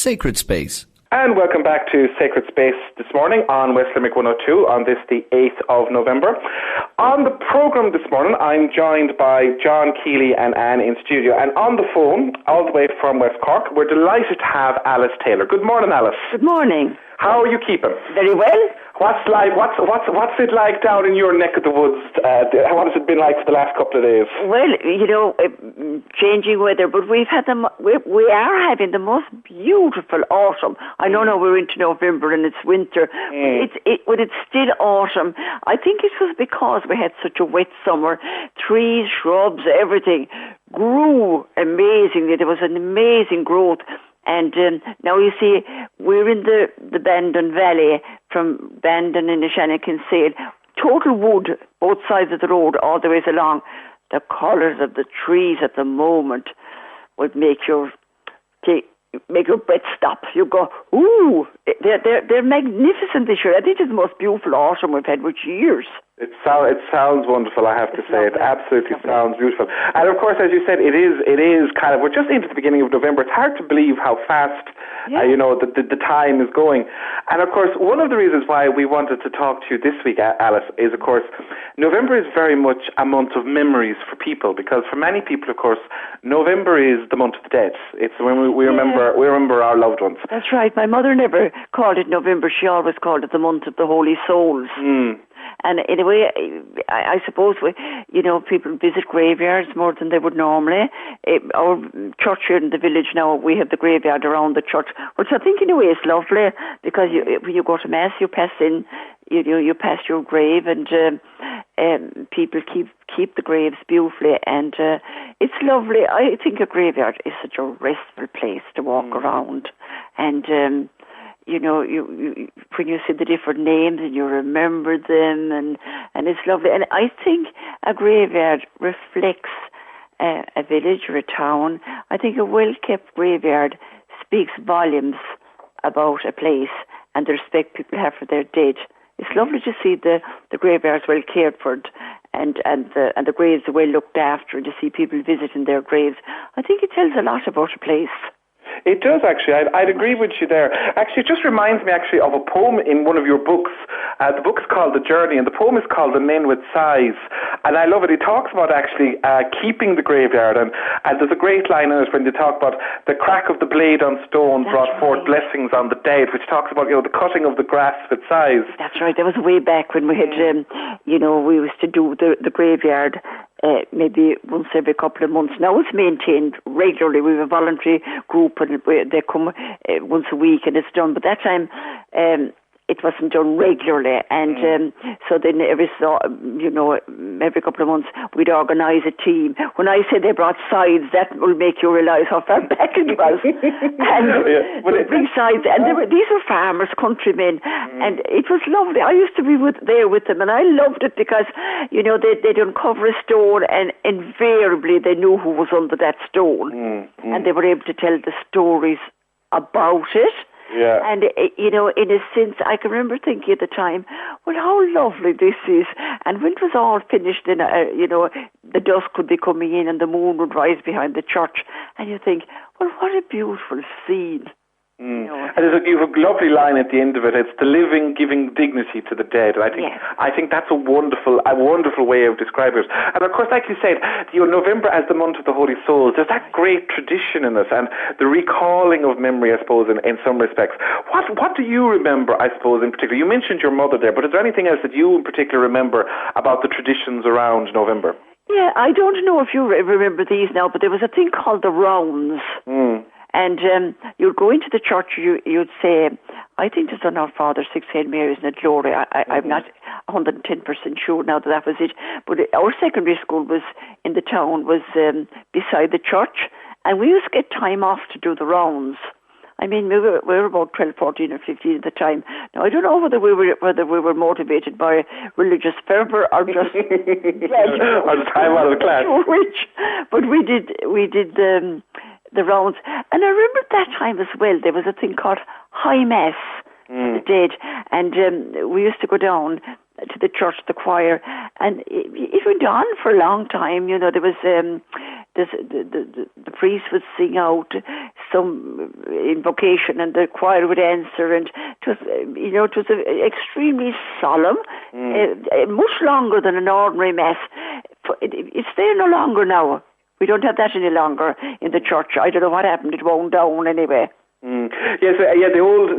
Sacred Space. And welcome back to Sacred Space this morning on West Limerick 102 on this, the 8th of November. On the programme this morning, I'm joined by John Keeley and Anne in studio. And on the phone, all the way from West Cork, we're delighted to have Alice Taylor. Good morning, Alice. Good morning. How are you keeping? Very well. What's it like down in your neck of the woods? What has it been like for the last couple of days? Well, changing weather, but we are having the most beautiful autumn. I know now we're into November and it's winter, but it's still autumn. I think it was because we had such a wet summer. Trees, shrubs, everything grew amazingly. There was an amazing growth. And now you see, we're in the Bandon Valley, from Bandon, Innishannon, Kinsale. Total wood, both sides of the road, all the ways along. The colours of the trees at the moment would make your breath stop. You go, ooh, they're magnificent this year. I think it's the most beautiful autumn we've had for years. It sounds wonderful, I have to say. It absolutely sounds beautiful. And of course, as you said, it is kind of, we're just into the beginning of November. It's hard to believe how fast, the time is going. And of course, one of the reasons why we wanted to talk to you this week, Alice, is of course, November is very much a month of memories for people, because for many people, of course, November is the month of the dead. It's when we remember our loved ones. That's right. My mother never called it November. She always called it the month of the Holy Souls. And in a way, I suppose people visit graveyards more than they would normally. Our church here in the village now, we have the graveyard around the church, which I think in a way is lovely, because when you go to mass, you pass in, you pass your grave, and people keep the graves beautifully, and it's lovely. I think a graveyard is such a restful place to walk around, and you when you see the different names and you remember them, and it's lovely. And I think a graveyard reflects a village or a town. I think a well-kept graveyard speaks volumes about a place and the respect people have for their dead. It's lovely to see the graveyards well cared for, and the graves well looked after, and to see people visiting their graves. I think it tells a lot about a place. It does, actually. I'd agree with you there. Actually, it just reminds me, actually, of a poem in one of your books. The book is called The Journey, and the poem is called The Men with Sighs. And I love it. It talks about, actually, keeping the graveyard. And there's a great line in it when they talk about the crack of the blade on stone brought forth blessings on the dead, which talks about, the cutting of the grass with sighs. That's right. That was way back when we had, we used to do the graveyard maybe once every couple of months. Now it's maintained regularly. We have a voluntary group, and they come once a week, and it's done. But that time, it wasn't done regularly, and so then every couple of months we'd organise a team. When I say they brought sides, that will make you realise how far back it was. And they bring sides, and these were farmers, countrymen, and it was lovely. I used to be there with them, and I loved it because they'd uncover a stone, and invariably they knew who was under that stone, and they were able to tell the stories about it. Yeah. And, in a sense, I can remember thinking at the time, well, how lovely this is. And when it was all finished, then, the dusk would be coming in and the moon would rise behind the church. And you think, well, what a beautiful scene. And you have a lovely line at the end of it. It's the living giving dignity to the dead. And I think that's a wonderful way of describing it. And of course, like you said, November as the month of the Holy Souls, there's that great tradition in it, and the recalling of memory, I suppose, in some respects. What do you remember, I suppose, in particular? You mentioned your mother there, but is there anything else that you in particular remember about the traditions around November? Yeah, I don't know if you remember these now, but there was a thing called the rounds. And you'd go into the church, you'd say, I think it's on Our Father, 6 Hail Marys and a Glory. I'm not 110% sure now that was it. But our secondary school was in the town, was beside the church. And we used to get time off to do the rounds. I mean, we were about 12, 14 or 15 at the time. Now, I don't know whether we were motivated by religious fervour or just... or the time out of the class. But we did the rounds. And I remember at that time as well, there was a thing called High Mass for the dead. And we used to go down to the church, the choir, and it went on for a long time. You know, there was the priest would sing out some invocation, and the choir would answer, and it was extremely solemn, much longer than an ordinary mass. It's there no longer now. We don't have that any longer in the church. I don't know what happened. It wound down anyway. Yes, the old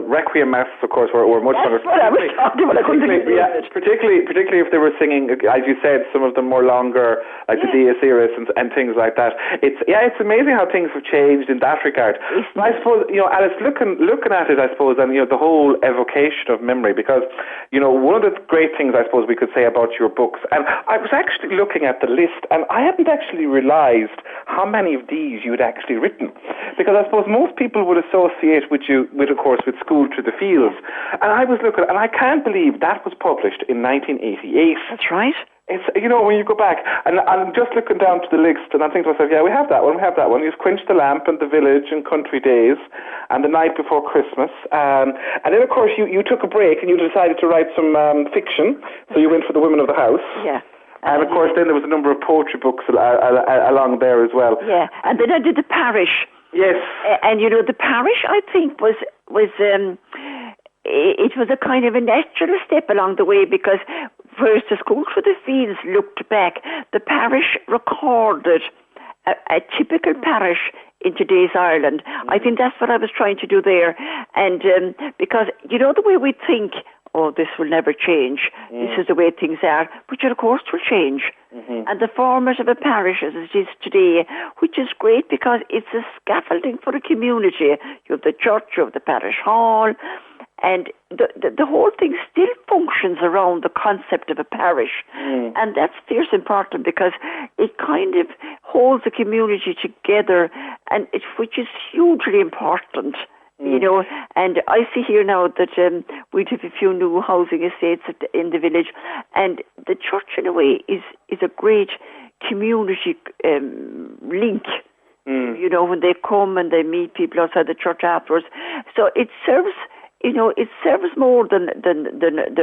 requiem masses, of course, were much longer. That's what I was talking about. I couldn't think of it. Particularly if they were singing, as you said, some of them more longer, like the Dies Irae and things like that. It's amazing how things have changed in that regard. But I suppose, Alice, looking at it, I suppose, and the whole evocation of memory, because one of the great things I suppose we could say about your books, and I was actually looking at the list, and I hadn't actually realised how many of these you had actually written. Because I suppose most people would associate with School Through the Fields. And I was looking, and I can't believe that was published in 1988. That's right. It's, when you go back, and I'm just looking down to the list, and I'm thinking to myself, we have that one. You've Quench the Lamp and The Village and Country Days and The Night Before Christmas. And then, of course, you took a break and you decided to write some fiction, so you went for The Women of the House. Yeah. And, of course, then there was a number of poetry books along there as well. Yeah, and then I did The Parish. Yes. And, The Parish, I think, was it was a kind of a natural step along the way, because whereas the School Through the Fields looked back, the parish recorded a typical parish in today's Ireland. I think that's what I was trying to do there. And because, the way we think, this will never change. This is the way things are. But of course it will change. And the format of a parish as it is today, which is great because it's a scaffolding for a community. You have the church, you have the parish hall, and the whole thing still functions around the concept of a parish. And that's fierce important because it kind of holds the community together, and which is hugely important. And I see here now that we have a few new housing estates in the village, and the church, in a way, is a great community link. When they come and they meet people outside the church afterwards. So it serves, it serves more than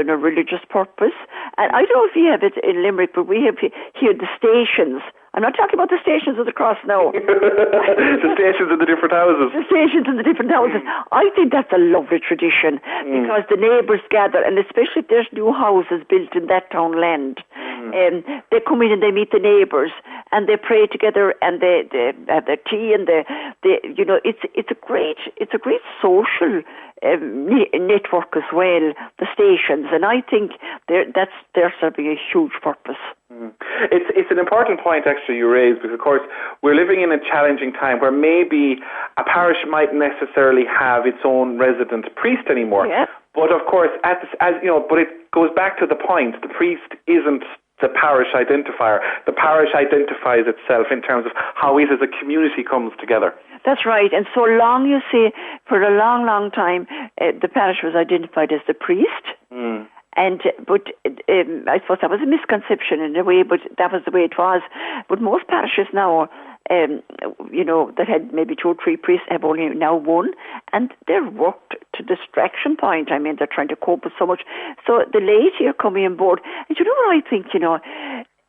a religious purpose. And I don't know if you have it in Limerick, but we have here the stations. I'm not talking about the stations of the cross now. The stations in the different houses. The stations in the different houses. I think that's a lovely tradition because the neighbours gather, and especially if there's new houses built in that townland, they come in and they meet the neighbours and they pray together and they have their tea and it's a great social network as well. The stations, and I think they're serving a huge purpose. It's an important point actually you raised, because of course we're living in a challenging time where maybe a parish might necessarily have its own resident priest anymore. Yeah. But of course, but it goes back to the point: the priest isn't the parish identifier. The parish identifies itself in terms of how it as a community comes together. That's right. And so long, you see, for a long, long time, the parish was identified as the priest. But I suppose that was a misconception in a way, but that was the way it was. But most parishes now, that had maybe 2 or 3 priests have only now 1, and they're worked to distraction point. I mean, they're trying to cope with so much. So the laity are coming on board. And you know what I think,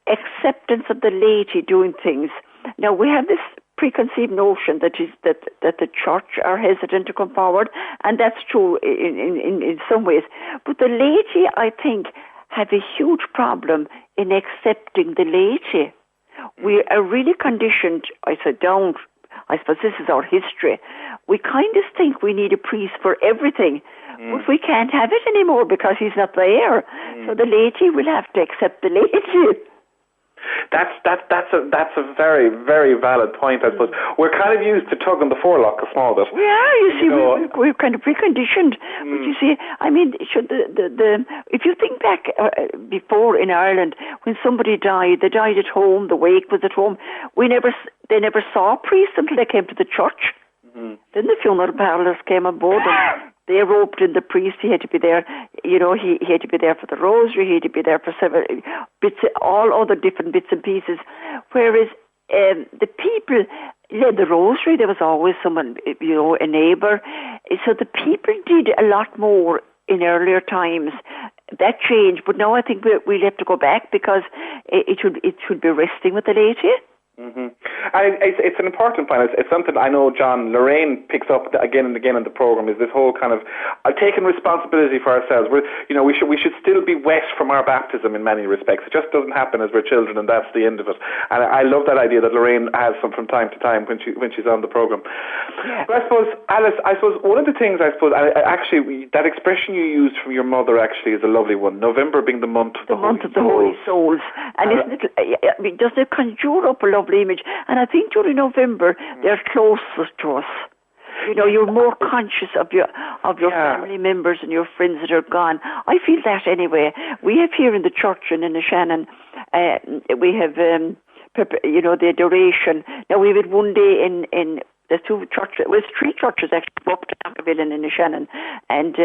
acceptance of the laity doing things. Now, we have this preconceived notion that the church are hesitant to come forward, and that's true in some ways. But the laity, I think, have a huge problem in accepting the laity. We are really conditioned, I suppose this is our history. We kind of think we need a priest for everything, but we can't have it anymore because he's not there. So the laity will have to accept the laity. That's a very, very valid point, I suppose. We're kind of used to tugging the forelock a small bit. Yeah, you see, we're kind of preconditioned. But you see, I mean, if you think back before in Ireland, when somebody died, they died at home, the wake was at home. They never saw priests until they came to the church. Then the funeral parlours came on board and they roped in the priest. He had to be there. He had to be there for the rosary. He had to be there for several bits, all other different bits and pieces. Whereas the people led the rosary. There was always someone, a neighbour. So the people did a lot more in earlier times. That changed, but now I think we'll have to go back because it should be resting with the laity. Mm-hmm. It's an important point. It's something I know Lorraine picks up again and again in the program. Is this whole kind of taking responsibility for ourselves? We should still be wet from our baptism in many respects. It just doesn't happen as we're children, and that's the end of it. And I love that idea that Lorraine has from time to time when she's on the program. Yeah. But I suppose, Alice, one of the things actually that expression you used from your mother actually is a lovely one. November being the month of the Holy Souls. And doesn't it conjure up a lovely image? And I think during November they're closest to us. You're more conscious of your family members and your friends that are gone. I feel that anyway. We have here in the church in Innishannon, we have the adoration. Now we had one day in the two churches, three churches actually, up to Candlelight and Innishannon, and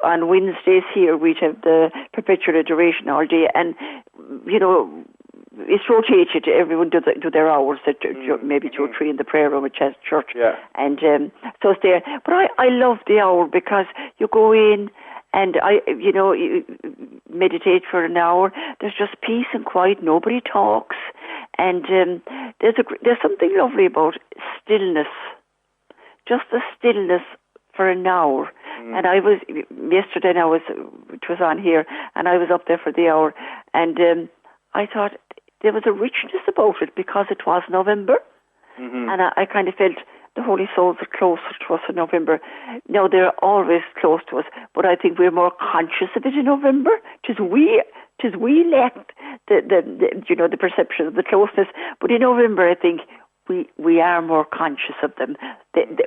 on Wednesdays here we'd have the perpetual adoration all day, and it's rotated. Everyone do their hours at maybe 2 or 3 in the prayer room at church. Yeah. And so it's there. But I love the hour because you go in and you meditate for an hour. There's just peace and quiet. Nobody talks, and there's something lovely about stillness. Just the stillness for an hour. And I was yesterday. It was on here, and I was up there for the hour, and I thought there was a richness about it because it was November, and I kind of felt the Holy Souls are closer to us in November. Now they're always close to us, but I think we're more conscious of it in November. Tis we lack the perception of the closeness, but in November I think we are more conscious of them.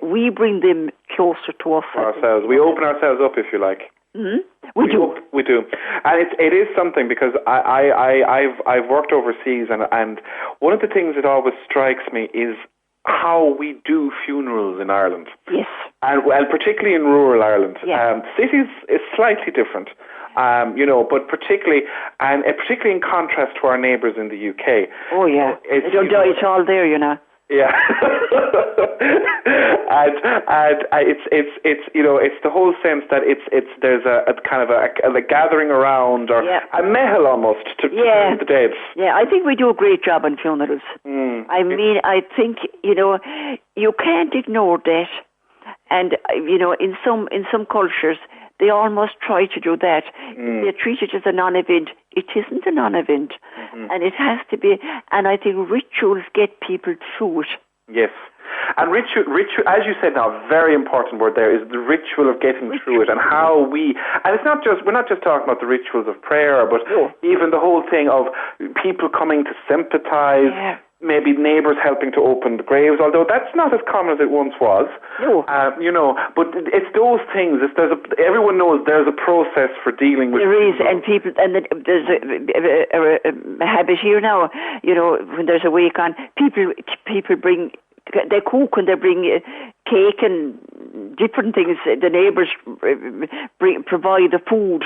We bring them closer to us. Ourselves. We open ourselves up, if you like. Mm-hmm. We do, and it is something because I've worked overseas, and one of the things that always strikes me is how we do funerals in Ireland. Yes, and particularly in rural Ireland. Yeah. Cities is slightly different, but particularly in contrast to our neighbours in the UK. Oh yeah, it's all there, Yeah, and it's the whole sense that there's a kind of a gathering around or a mehel almost to the dead. Yeah, I think we do a great job on funerals. I think you can't ignore that, and in some cultures they almost try to do that. They treat it as a non-event. It isn't a non-event, and it has to be. And I think rituals get people through it. Yes, and ritual, as you said now, a very important word there is the ritual of getting through it, and how and it's not just, we're not just talking about the rituals of prayer, but even the whole thing of people coming to sympathise. Yeah. Maybe neighbours helping to open the graves, although that's not as common as it once was. No. But it's those things. Everyone knows there's a process for dealing with. There is, and there's a habit here now. When there's a wake on, people bring. They cook and they bring cake and different things. The neighbours provide the food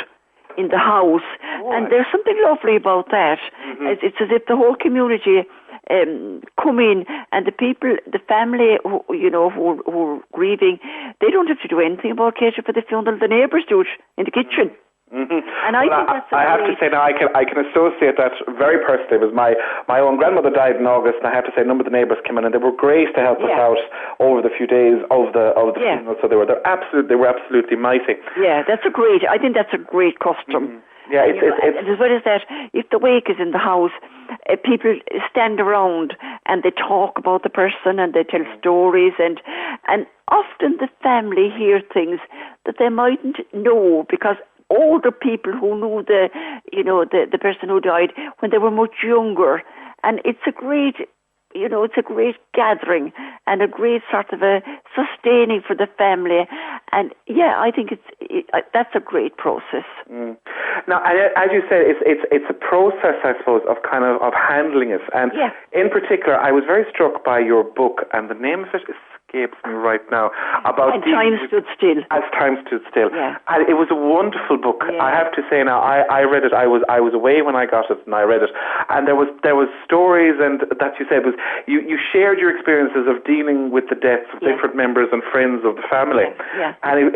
in the house, and there's something lovely about that. It's as if the whole community come in, and the family who are grieving, they don't have to do anything about catering for the funeral. The neighbours do it in the kitchen. And I think that's I have to say now, I can associate that very personally. It was my own grandmother died in August, and I have to say a number of the neighbours came in, and they were great to help us out over the few days of the funeral. So they were absolutely mighty. Yeah, I think that's a great custom. Yeah, it's as well as that, if the wake is in the house, people stand around and they talk about the person and they tell stories, and often the family hear things that they mightn't know because older people who knew the person who died when they were much younger, and it's a great gathering and a great sort of a sustaining for the family, and I think that's a great process. Now, as you said, it's a process, I suppose, of handling it, and in particular, I was very struck by your book, and the name of it escapes me right now about And Time Stood Still. As Time Stood Still. Yeah. And it was a wonderful book. Yeah. I have to say now, I read it. I was away when I got it, and I read it. And there was stories, and that you said was you shared your experiences of dealing with the deaths of different members and friends of the family. Yeah. And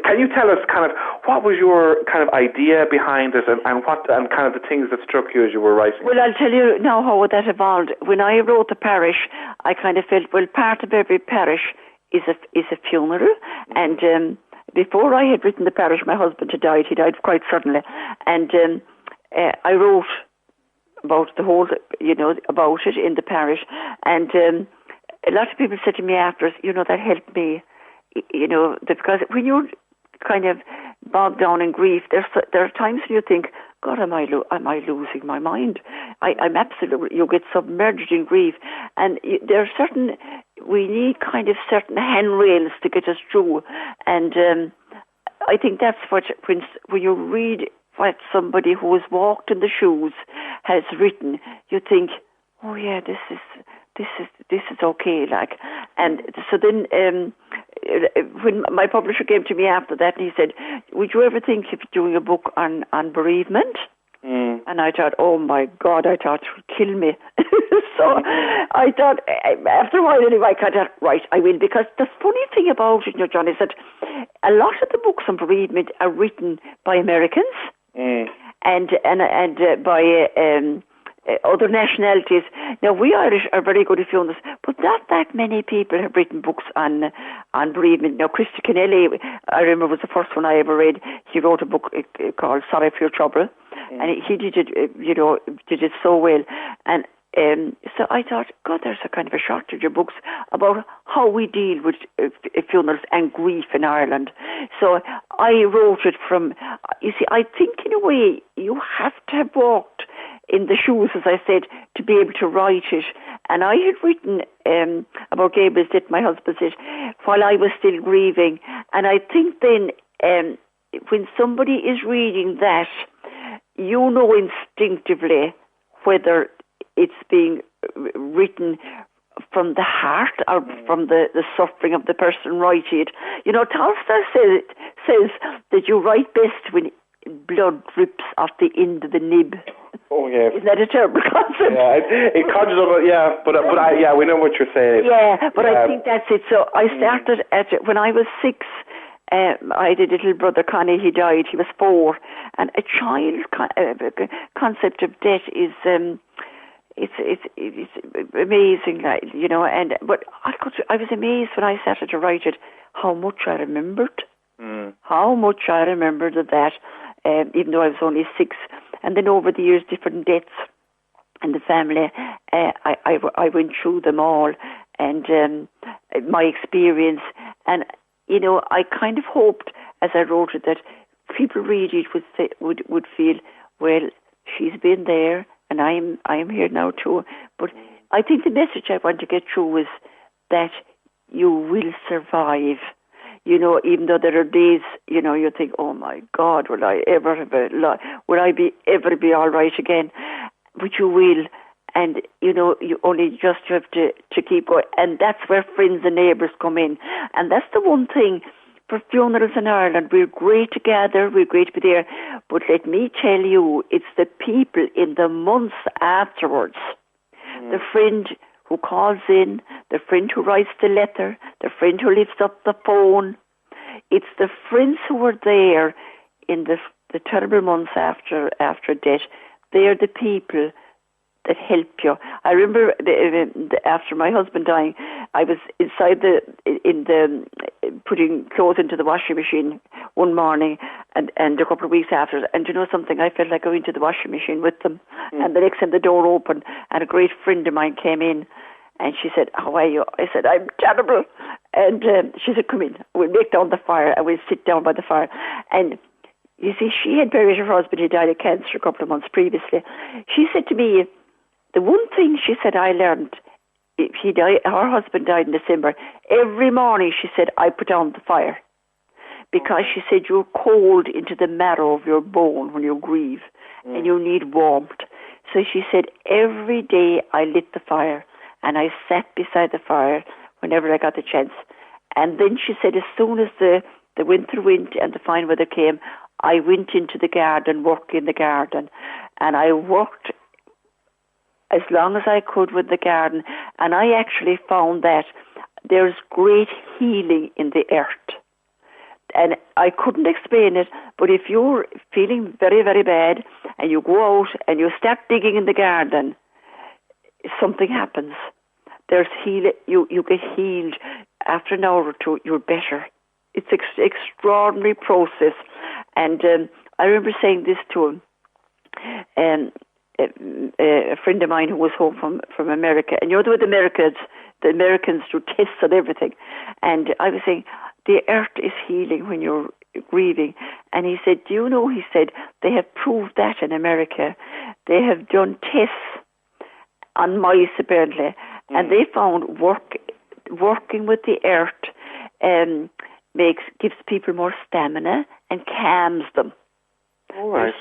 can you tell us kind of what was your kind of idea behind it, and kind of the things that struck you as you were writing? Well, I'll tell you now how that evolved. When I wrote The Parish, I kind of felt, well, part of every parish is a funeral. And before I had written The Parish, my husband had died. He died quite suddenly. And I wrote about the whole, about it in The Parish. And a lot of people said to me afterwards, that helped me, because when you're kind of bogged down in grief, there are times when you think, God, am I losing my mind? I'm absolutely, you get submerged in grief. And there are we need kind of certain handrails to get us through. And I think that's what, when you read what somebody who has walked in the shoes has written, you think, oh yeah, this is okay, like. And so then when my publisher came to me after that, and he said, would you ever think of doing a book on bereavement? And I thought, oh my God, it would kill me. So I thought, after a while anyway, I thought, right, I will. Because the funny thing about it, John, is that a lot of the books on bereavement are written by Americans and by other nationalities. Now, we Irish are very good at funerals, but not that many people have written books on bereavement. Now, Christy Kennelly, I remember, was the first one I ever read. He wrote a book called Sorry for Your Trouble, and he did it, did it so well. And so I thought, God, there's a kind of a shortage of books about how we deal with funerals and grief in Ireland. So I wrote it from, you see, I think in a way you have to have walked in the shoes, as I said, to be able to write it. And I had written about Gabriel's death, my husband's death, while I was still grieving. And I think then when somebody is reading that, you know instinctively whether it's being written from the heart or from the suffering of the person writing it. Tolstoy says that you write best when blood drips off the end of the nib. Oh, yes. Isn't that a terrible concept? Yeah, it conjures up, but we know what you're saying. Yeah, but I think that's it. So I started when I was 6, I had a little brother, Connie, he died, he was 4, and a child concept of death is, it's amazing, like, but I was amazed when I started to write it, how much I remembered. How much I remembered of that, even though I was only 6. And then over the years, different deaths in the family, I went through them all, and my experience. And, I kind of hoped, as I wrote it, that people read it would feel, well, she's been there, and I am here now too. But I think the message I want to get through is that you will survive. Even though there are days, you think, oh my God, will I ever be all right again? But you will, and you only just have to keep going, and that's where friends and neighbours come in, and that's the one thing for funerals in Ireland. We're great to gather, we're great to be there, but let me tell you, it's the people in the months afterwards, the friend who calls in, the friend who writes the letter, the friend who lifts up the phone. It's the friends who were there in the terrible months after death. They're the people that help you. I remember after my husband dying, I was inside putting clothes into the washing machine one morning, and a couple of weeks after. And you know something? I felt like going to the washing machine with them. And the next time the door opened, and a great friend of mine came in, and she said, "How are you?" I said, "I'm terrible." And she said, "Come in. We'll make down the fire, and we'll sit down by the fire." And you see, she had buried her husband. He died of cancer a couple of months previously. She said to me, the one thing she said I learned, her husband died in December. Every morning, she said, I put on the fire. Because she said, you're cold into the marrow of your bone when you grieve, and you need warmth. So she said, every day I lit the fire, and I sat beside the fire whenever I got the chance. And then she said, as soon as the winter went and the fine weather came, I went into the garden, worked in the garden. And I worked as long as I could with the garden. And I actually found that there's great healing in the earth. And I couldn't explain it, but if you're feeling very, very bad and you go out and you start digging in the garden, something happens. There's you get healed. After an hour or two, you're better. It's extraordinary process. And I remember saying this to a friend of mine who was home from America. And you know the Americans do tests and everything. And I was saying, the earth is healing when you're grieving. And he said, do you know, he said, they have proved that in America. They have done tests on mice, apparently. And they found working with the earth gives people more stamina and calms them. All right.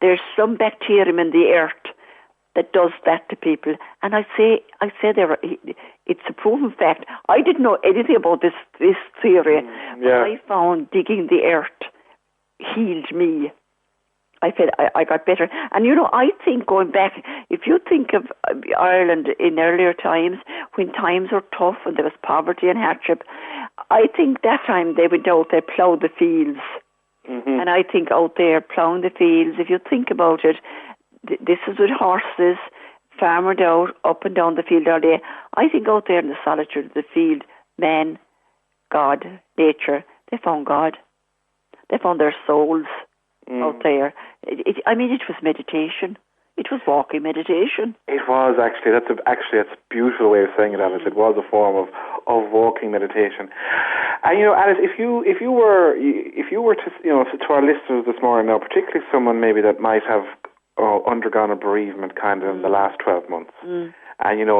There's some bacterium in the earth that does that to people. And I say it's a proven fact. I didn't know anything about this theory, but I found digging the earth healed me. I felt I got better. And I think going back, if you think of Ireland in earlier times, when times were tough and there was poverty and hardship, I think that time they went out, they ploughed the fields. Mm-hmm. And I think out there ploughing the fields, if you think about it, this is with horses, farmered out, up and down the field all day. I think out there in the solitude of the field, man, God, nature, they found God. They found their souls out there. It was meditation. It was walking meditation. It was actually. That's a beautiful way of saying it, Alice. It was a form of walking meditation. And Alice, if you were to to our listeners this morning now, particularly someone maybe that might have undergone a bereavement kind of in the last 12 months, and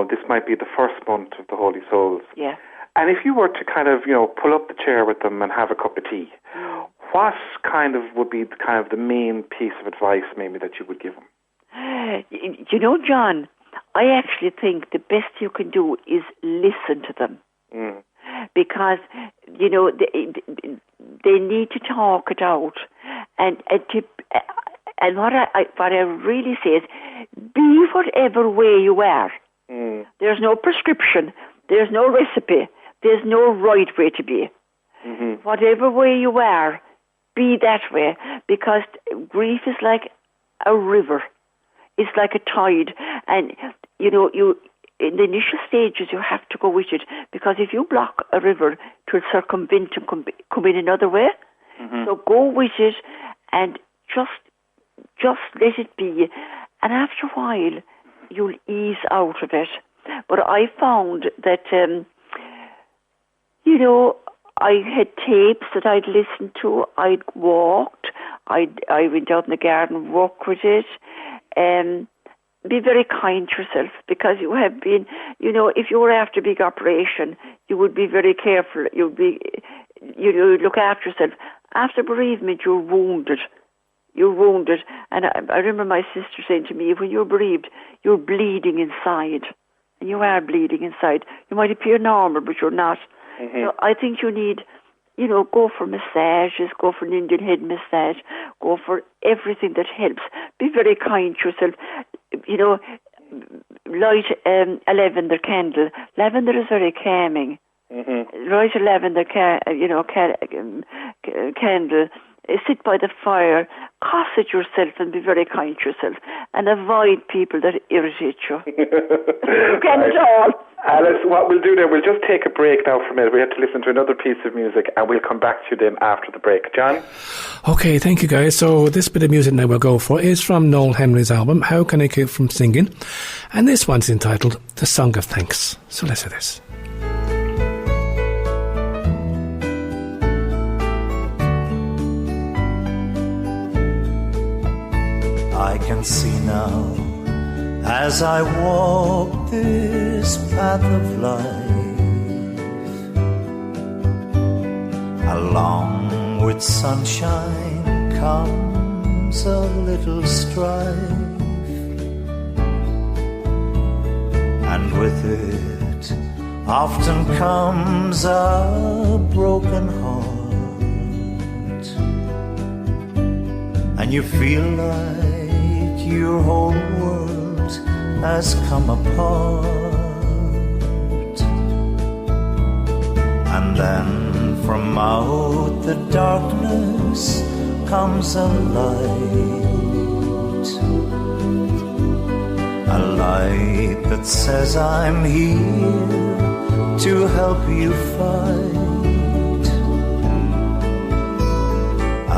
this might be the first month of the Holy Souls. Yeah. And if you were to kind of pull up the chair with them and have a cup of tea, what kind of would be the main piece of advice maybe that you would give them? John, I actually think the best you can do is listen to them. Because, they need to talk it out. And what I really say is, be whatever way you are. There's no prescription. There's no recipe. There's no right way to be. Mm-hmm. Whatever way you are, be that way. Because grief is like a river. It's like a tide. And, you in the initial stages, you have to go with it. Because if you block a river, it will circumvent and come in another way. Mm-hmm. So go with it and just let it be. And after a while, you'll ease out of it. But I found that, I had tapes that I'd listened to. I'd walked. I went out in the garden, walked with it. Be very kind to yourself, because you have been, if you were after a big operation, you would be very careful. You'd look after yourself. After bereavement, you're wounded. And I remember my sister saying to me, when you're bereaved, you're bleeding inside. And you are bleeding inside. You might appear normal, but you're not. Mm-hmm. So I think you need, go for massages, go for an Indian head massage, go for everything that helps. Be very kind to yourself. Light a lavender candle. Lavender is very calming. Mm-hmm. Light a lavender candle. Sit by the fire, cosset yourself and be very kind to yourself, and avoid people that irritate you. You can at all. Alice, what we'll do now, we'll just take a break now for a minute. We have to listen to another piece of music, and we'll come back to you then after the break. John? Okay, thank you guys. So this bit of music now we'll go for is from Noel Henry's album, How Can I Keep From Singing? And this one's entitled The Song of Thanks. So let's hear this. I can see now, as I walk this path of life, along with sunshine comes a little strife, and with it often comes a broken heart, and you feel like your whole world has come apart. And then from out the darkness comes a light, a light that says I'm here to help you fight,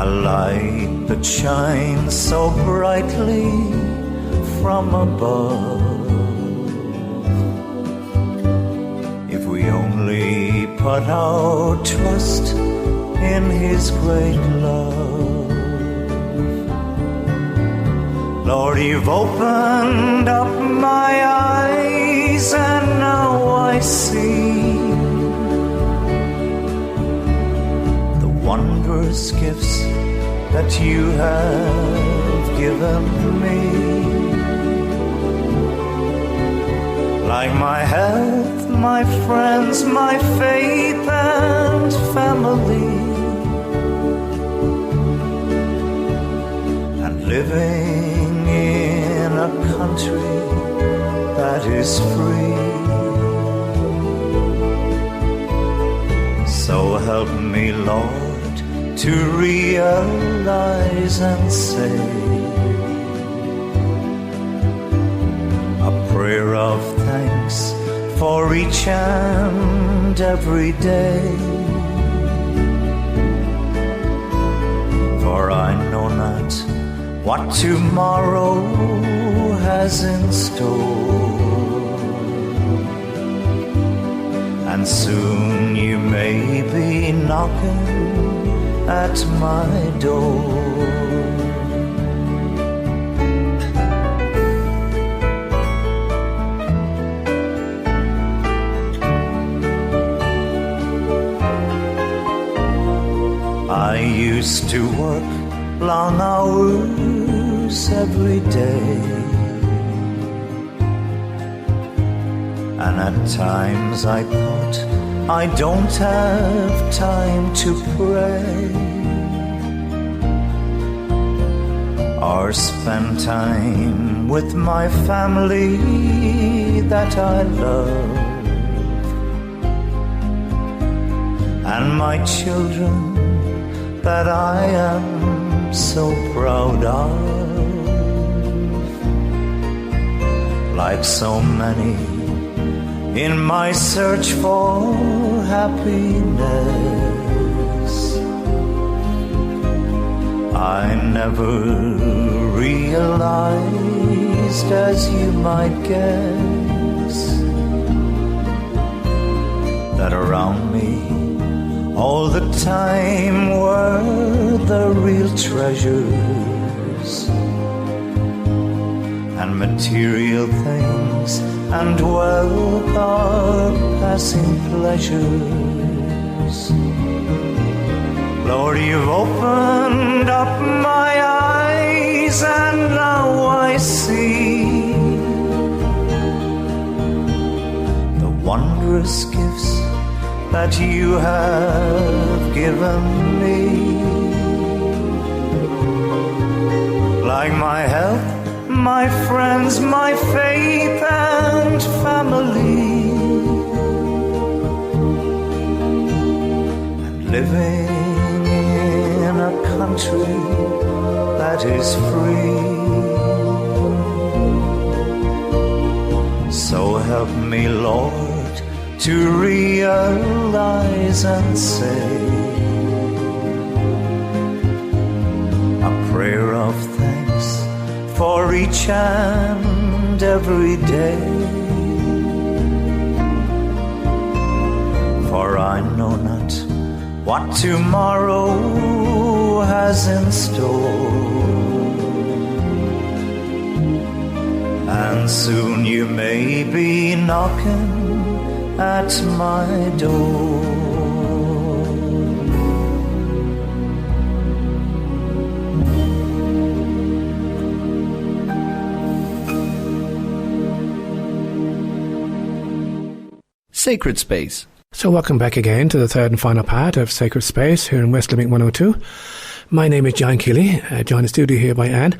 a light that shines so brightly from above. If we only put our trust in His great love. Lord, You've opened up my eyes and now I see the wondrous gifts that You have given me. Like my health, my friends, my faith and family, and living in a country that is free. So help me, Lord, to realize and say a prayer of thanks for each and every day. For I know not what tomorrow has in store, and soon You may be knocking at my door. I used to work long hours every day, and at times I thought I don't have time to pray or spend time with my family that I love, and my children that I am so proud of. Like so many in my search for happiness, I never realized, as you might guess, that around me all the time were the real treasures, and material things and wealth are passing pleasures. Lord, You've opened up my eyes and now I see the wondrous gifts that You have given me. Like my health, my friends, my faith and family, and living in a country that is free. So help me, Lord, to realize and say a prayer of thanks for each and every day. For I know not what tomorrow has in store, and soon You may be knocking at my door. Sacred Space. So welcome back again to the third and final part of Sacred Space here in West Limerick 102. My name is John Keeley, joined the studio here by Anne,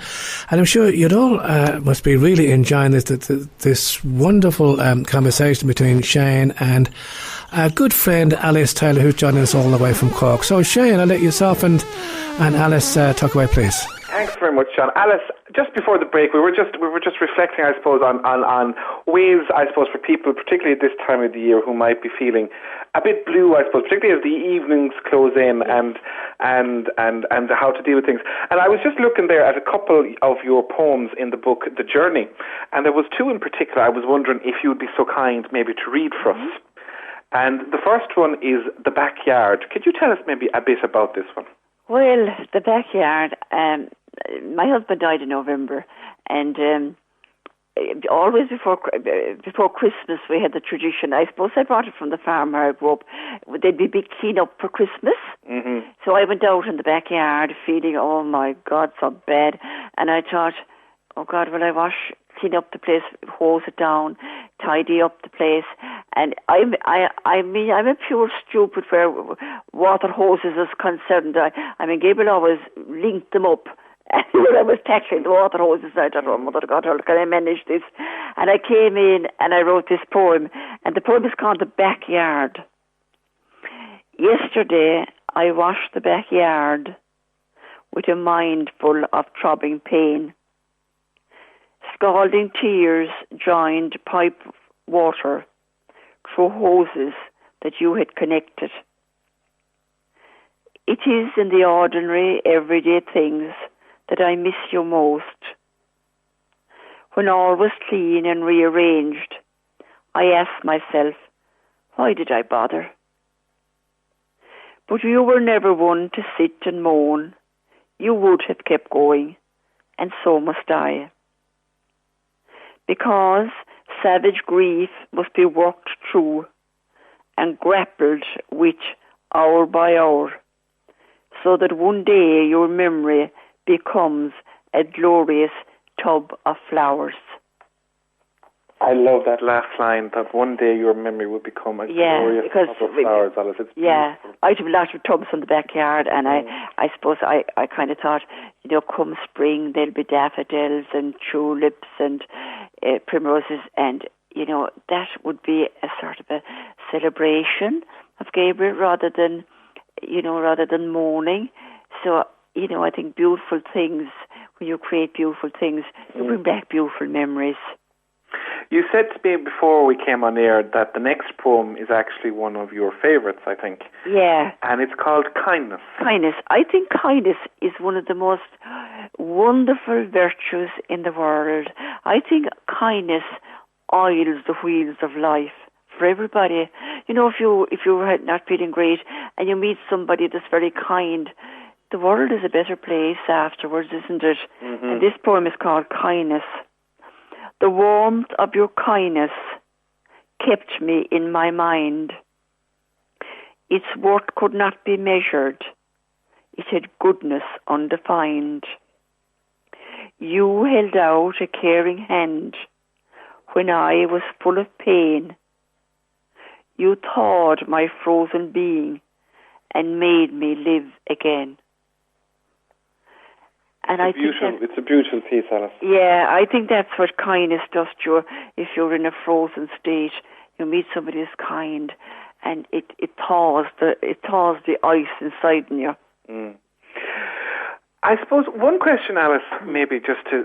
and I'm sure you'd all must be really enjoying this wonderful conversation between Shane and a good friend Alice Taylor, who's joining us all the way from Cork. So Shane, I'll let yourself and Alice talk away, please. Thanks very much, John. Alice, just before the break, we were just reflecting, I suppose, on ways, I suppose, for people, particularly at this time of the year, who might be feeling a bit blue, I suppose, particularly as the evenings close in, and how to deal with things. And I was just looking there at a couple of your poems in the book, The Journey, and there was two in particular I was wondering if you'd be so kind maybe to read for us. And the first one is The Backyard. Could you tell us maybe a bit about this one? Well, The Backyard, my husband died in November, and always before Christmas we had the tradition. I suppose I brought it from the farm where I grew up. There'd be big clean up for Christmas. Mm-hmm. So I went out in the backyard feeling, oh my God, so bad. And I thought, oh God, will I clean up the place, hose it down, tidy up the place? And I mean, I'm a pure stupid where water hoses is concerned. I mean, Gabriel always linked them up. And when I was tackling the water hoses, I thought, oh, Mother God, how can I manage this? And I came in and I wrote this poem. And the poem is called The Backyard. Yesterday, I washed the backyard with a mind full of throbbing pain. Scalding tears joined pipe water through hoses that you had connected. It is in the ordinary, everyday things that I miss you most. When all was clean and rearranged, I asked myself, why did I bother? But you were never one to sit and moan. You would have kept going, and so must I. Because savage grief must be worked through and grappled with hour by hour, so that one day your memory becomes a glorious tub of flowers. I love that last line, that one day your memory will become a glorious tub of flowers, Alice. It's beautiful. I have lots of tubs in the backyard, and I suppose I kind of thought, come spring, there'll be daffodils and tulips and primroses, and, that would be a sort of a celebration of Gabriel rather than mourning. So, I think beautiful things, when you create beautiful things, you bring back beautiful memories. You said to me before we came on air that the next poem is actually one of your favourites, I think. Yeah. And it's called Kindness. Kindness. I think kindness is one of the most wonderful virtues in the world. I think kindness oils the wheels of life for everybody. If you're not feeling great and you meet somebody that's very kind, the world is a better place afterwards, isn't it? Mm-hmm. And this poem is called Kindness. The warmth of your kindness kept me in my mind. Its worth could not be measured. It had goodness undefined. You held out a caring hand when I was full of pain. You thawed my frozen being and made me live again. And it's a beautiful piece, Alice. Yeah, I think that's what kindness does to you. If you're in a frozen state, you meet somebody who's kind, and it thaws the ice inside in you. Mm. I suppose one question, Alice, maybe just to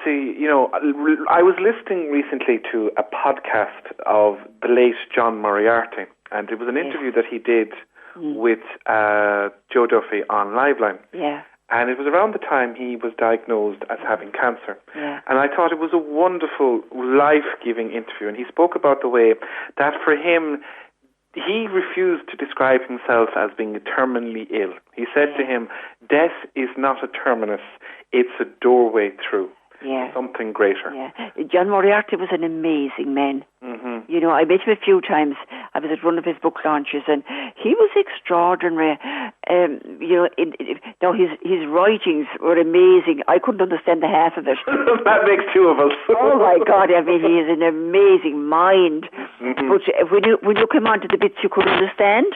see, I was listening recently to a podcast of the late John Moriarty, and it was an interview that he did with Joe Duffy on Liveline. Yeah. And it was around the time he was diagnosed as having cancer. Yeah. And I thought it was a wonderful, life-giving interview. And he spoke about the way that for him, he refused to describe himself as being terminally ill. He said to him, death is not a terminus, it's a doorway through. Yeah. Something greater. Yeah. John Moriarty was an amazing man. Mm-hmm. I met him a few times. I was at one of his book launches, and he was extraordinary. His writings were amazing. I couldn't understand the half of it. That makes two of us. Oh my God! I mean, he has an amazing mind. But when you came on to the bits you could understand,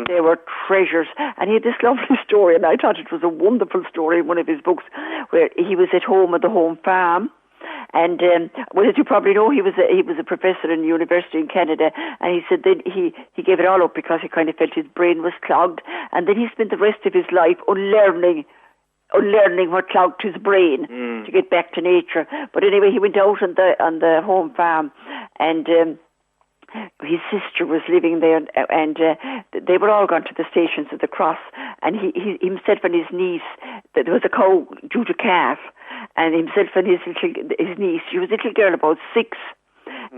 they were treasures. And he had this lovely story, and I thought it was a wonderful story in one of his books, where he was at home at the home farm. And well, as you probably know, he was a professor in the university in Canada, and he said then he gave it all up because he kind of felt his brain was clogged, and then he spent the rest of his life unlearning what clogged his brain to get back to nature. But anyway, he went out on the home farm, and his sister was living there, and they were all gone to the Stations of the Cross, and he himself and his niece, there was a cow due to calf, and himself and his niece, she was a little girl about 6,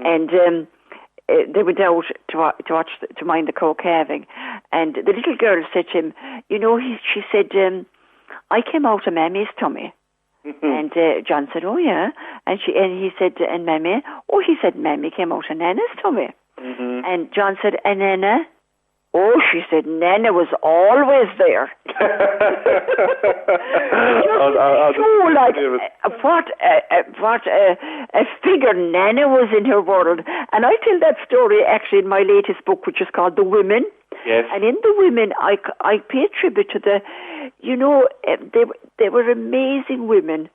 and they went out to mind the cow calving, and the little girl said to him, she said, I came out of Mammy's tummy. And John said, oh yeah, and he said, and Mammy, he said, Mammy came out of Nana's tummy. And John said, and Nana? Oh, she said, Nana was always there. What a figure Nana was in her world. And I tell that story actually in my latest book, which is called The Women. Yes. And in The Women, I pay tribute to they were amazing women,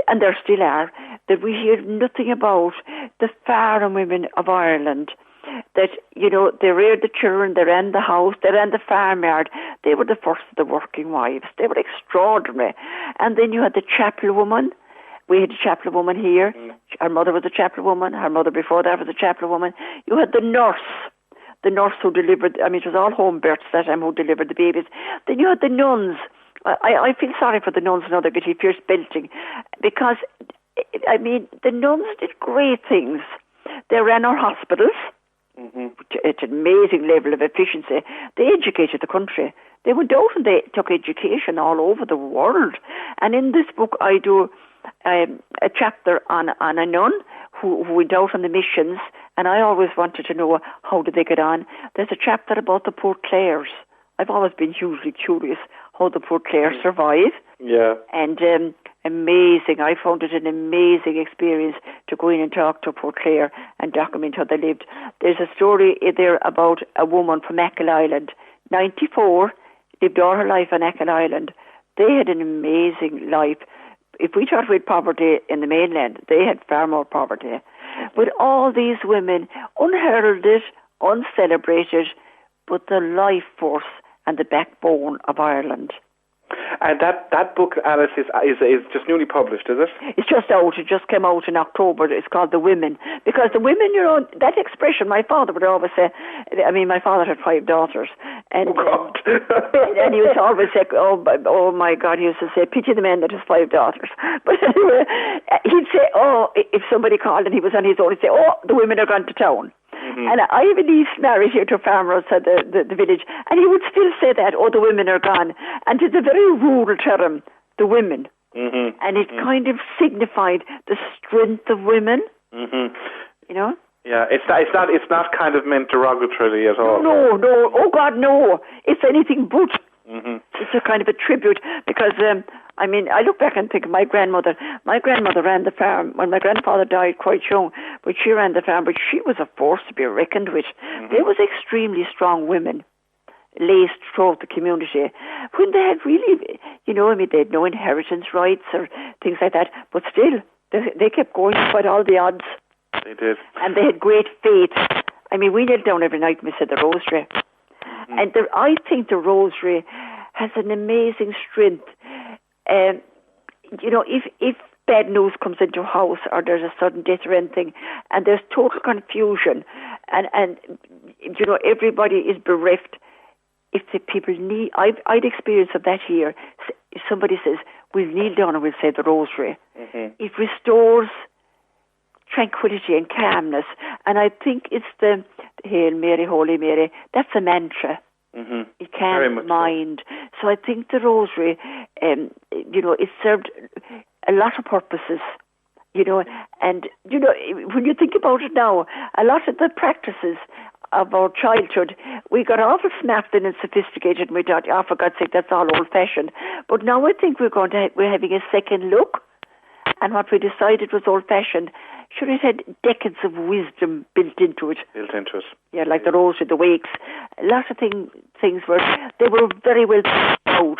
and there still are, that we hear nothing about, the farm women of Ireland. That, they reared the children, they ran the house, they ran the farmyard. They were the first of the working wives. They were extraordinary. And then you had the chapel woman. We had a chapel woman here. Her mother was a chapel woman. Her mother before that was a chapel woman. You had the nurse who delivered, it was all home births that time, who delivered the babies. Then you had the nuns. I feel sorry for the nuns now, they're getting fierce belting, because, the nuns did great things. They ran our hospitals. At an amazing level of efficiency. They educated the country. They went out and they took education all over the world. And in this book, I do a chapter on a nun who went out on the missions, and I always wanted to know how did they get on. There's a chapter about the poor Clares. I've always been hugely curious how the poor Clares survive. Yeah. And amazing. I found it an amazing experience to go in and talk to poor Clare and document how they lived. There's a story there about a woman from Achill Island, 94, lived all her life on Achill Island. They had an amazing life. If we thought we had poverty in the mainland, they had far more poverty. But all these women, unheralded, uncelebrated, but the life force and the backbone of Ireland. And that book, Alice, is just newly published, is it? It's just out. It just came out in October. It's called The Women. Because the women, that expression, my father would always say, my father had 5 daughters. And, oh, God. And he would always say, oh my God, he used to say, pity the man that has 5 daughters. But anyway, he'd say, if somebody called and he was on his own, he'd say, the women are gone to town. And I have a niece married here to a farmer outside the village, and he would still say that, the women are gone. And it's a very rural term, the women. And it kind of signified the strength of women, Yeah, it's not kind of meant derogatorily at all. No, oh God, no. It's anything but. It's a kind of a tribute, because I look back and think of my grandmother. My grandmother ran the farm when my grandfather died quite young, but she ran the farm, but she was a force to be reckoned with. There was extremely strong women laced throughout the community when they had really, they had no inheritance rights or things like that, but still, they kept going despite all the odds. They did. And they had great faith. We knelt down every night and we said the rosary. And I think the rosary has an amazing strength. If bad news comes into a house or there's a sudden death or anything, and there's total confusion, and everybody is bereft. If the people need, I'd experience of that here. If somebody says, we'll kneel down and we'll say the rosary, it restores tranquility and calmness. And I think it's the Hail Mary, Holy Mary, that's a mantra. It calms mind. So I think the rosary, it served a lot of purposes, and, when you think about it now, a lot of the practices of our childhood, we got awful snapped in and sophisticated, and we thought, for God's sake, that's all old-fashioned. But now I think we're having a second look, and what we decided was old-fashioned sure, it had decades of wisdom built into it. Yeah, like the Rosary, the Wakes. A lot of things they were very well thought out.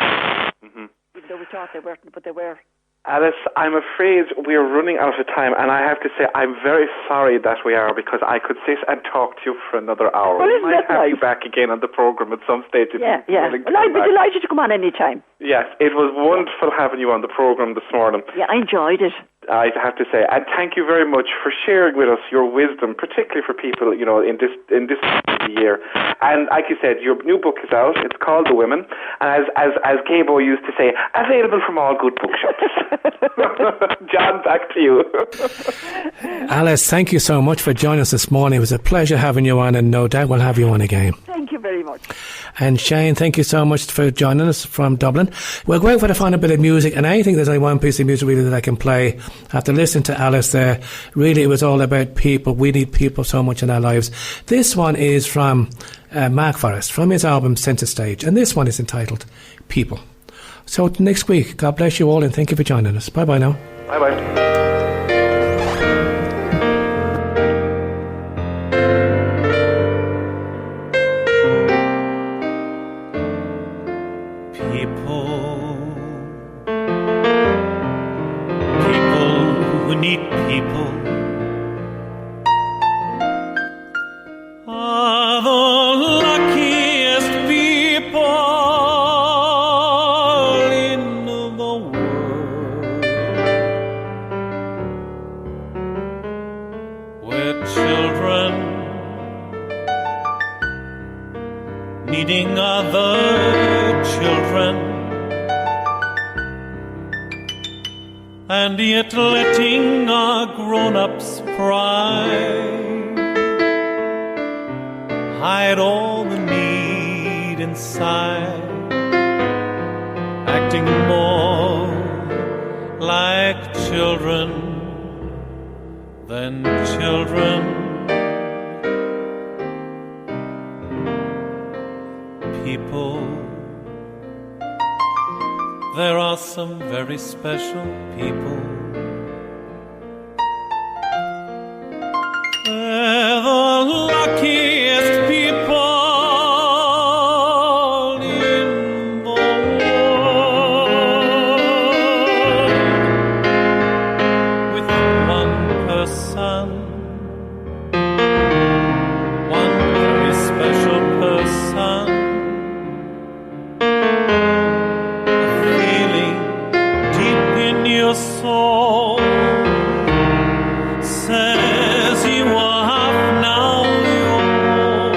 Mm-hmm. Even though we thought they weren't, but they were. Alice, I'm afraid we're running out of time, and I have to say I'm very sorry that we are, because I could sit and talk to you for another hour. Well, we might have nice? you back again on the programme at some stage. Yeah. Well, I'd be delighted to come on any time. Yes, it was wonderful having you on the programme this morning. Yeah, I enjoyed it. I have to say, and thank you very much for sharing with us your wisdom, particularly for people, in this year. And like you said, your new book is out. It's called The Women, and as Gabo used to say, available from all good bookshops. John, back to you. Alice, thank you so much for joining us this morning. It was a pleasure having you on, and no doubt we'll have you on again. Thank you very much. And Shane, thank you so much for joining us from Dublin. We're going for the final bit of music, and I think there's only one piece of music really that I can play. After listening to Alice there, really it was all about people. We need people so much in our lives. This one is from Mark Forrest, from his album Centre Stage, and this one is entitled People. So next week, God bless you all, and thank you for joining us. Bye-bye now. Bye-bye. Needing other children, and yet letting our grown-ups' pride hide all the need inside, acting more like children than children. People, there are some very special people. They're the luckiest people in the world. With one person, one very special person, your soul says you have now your home.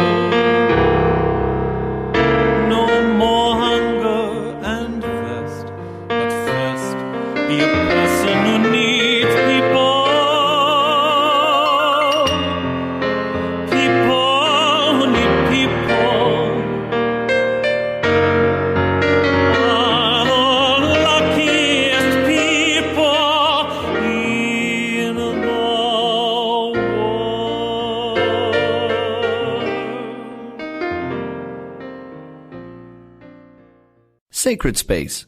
No more hunger and thirst, but first be a person who needs people. People who need people. Sacred Space.